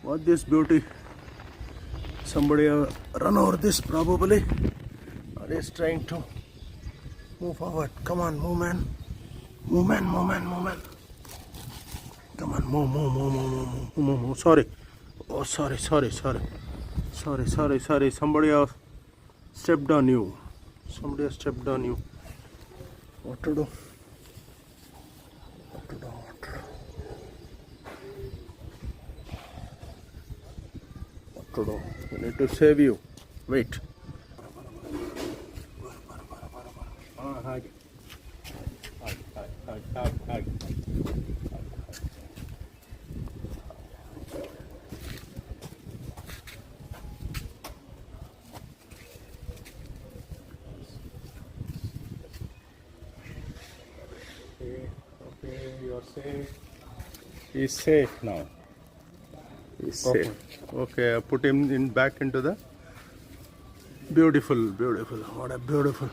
What this beauty? Somebody run over this probably. Or is trying to move forward. Come on, move man. Move man, move man, move man. Come on, move. Sorry. Oh, sorry. Somebody else stepped on you. Somebody has stepped on you. What to do? We need to save you. Wait. ಹಾಗೆ Okay, you're safe. He's safe now. He's safe. Okay, I put him back into the beautiful. What a beautiful.